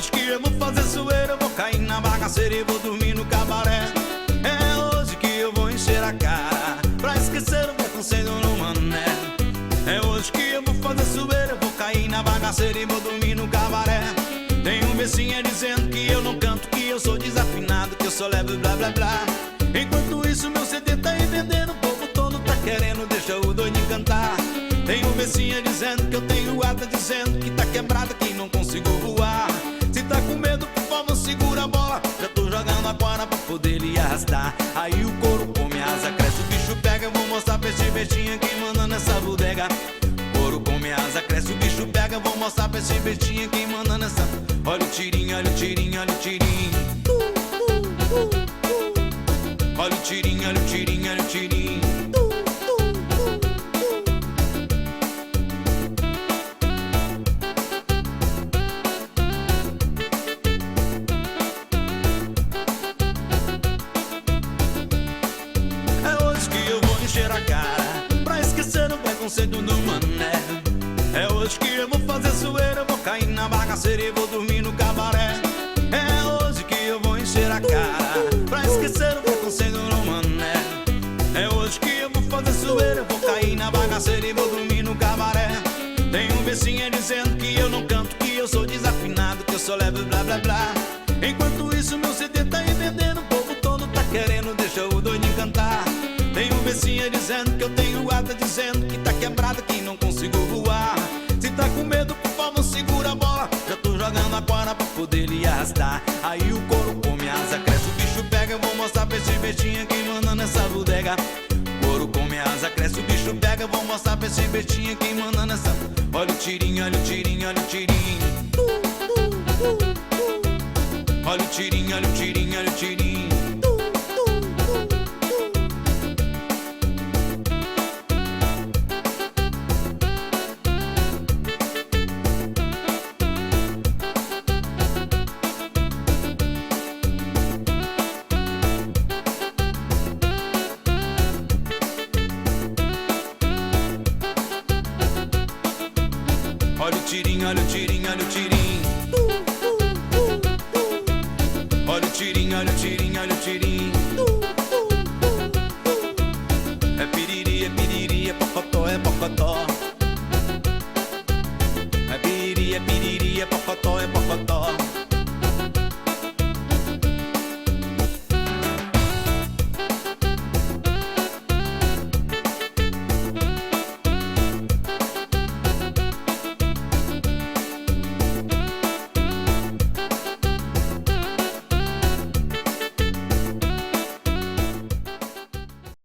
hoje que eu vou fazer zoeira, eu vou cair na bagaceira e vou dormir no cabaré. É hoje que eu vou encher a cara pra esquecer o preconceito no mané. É hoje que eu vou fazer zoeira, eu vou cair na bagaceira e vou dormir no cabaré. Tem um becinha dizendo que eu não canto, que eu sou desafinado, que eu só levo blá blá blá. Enquanto isso meu CD tá aí vendendo, o povo todo tá querendo, deixa o doidinho cantar. Tem um becinha dizendo que eu tenho ata, dizendo que tá quebrada, que não consigo voar. Se tá com medo, por favor, segura a bola, já tô jogando agora pra poder lhe arrastar. Aí o couro come asa, cresce, o bicho pega, eu vou mostrar pra esse bestinha quem manda nessa bodega. Couro come asa, cresce, o bicho pega, eu vou mostrar pra esse bestinha quem manda nessa. Olha o tirinho, olha o tirinho, olha o tirinho. Olha o tirinho, olha o tirinho, olha o tirinho. É hoje que eu vou encher a cara pra esquecer o preconceito do mané. É hoje que eu vou fazer zoeira, eu vou cair na bagaceira e vou dormir no cabaré. É hoje que eu vou encher a cara pra esquecer o preconceito no mané. É hoje que eu vou fazer zoeira, eu vou cair na bagaceira e vou dormir no cabaré. Tem um becinha dizendo que eu não canto, que eu sou desafinado, que eu só levo blá blá blá. Enquanto isso meu CD tá aí vendendo, o povo todo tá querendo, deixa o doidinho cantar. Tem um becinha dizendo que eu tenho ata, dizendo que tá quebrada, que não consigo voar. Se tá com medo, por favor, segura a bola, já tô jogando agora pra poder lhe arrastar. Aí o couro come asa, cresce, o bicho pega, eu vou mostrar pra esse bestinha quem manda nessa bodega. Couro come asa, cresce, o bicho pega, eu vou mostrar pra esse bestinha quem manda nessa. Olha o tirinho, olha o tirinho, olha o tirinho. Olha o tirinho, olha o tirinho, olha o tirinho. Olha o tirinho, olha o tirinho, olha o tirinho. Olha o tirinho, olha o tirinho, olha o tirinho. É piriri, é pocotó, é pocotó. É piriri, é pocotó, é pocotó.